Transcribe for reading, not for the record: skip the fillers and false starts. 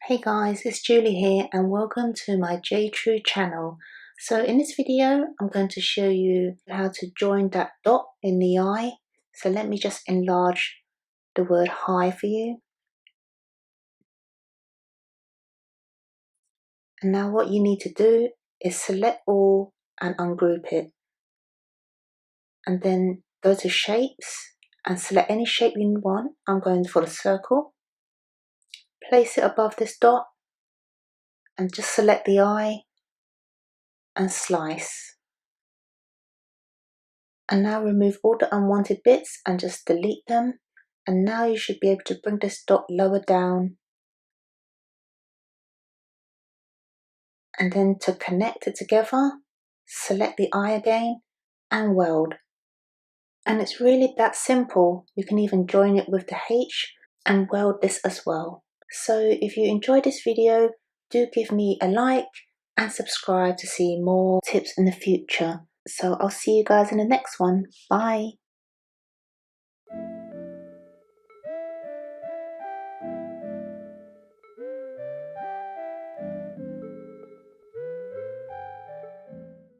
Hey guys, it's Julie here and welcome to my Jtru channel. So in this video, I'm going to show you how to join that dot in the eye. So let me just enlarge the word high for you. And now what you need to do is select all and ungroup it. And then go to shapes and select any shape you want. I'm going for the circle. Place it above this dot and just select the eye and slice. And now remove all the unwanted bits and just delete them. And now you should be able to bring this dot lower down. And then to connect it together, select the eye again and weld. And it's really that simple. You can even join it with the H and weld this as well. So if you enjoyed this video, do give me a like and subscribe to see more tips in the future. So I'll see you guys in the next one. Bye.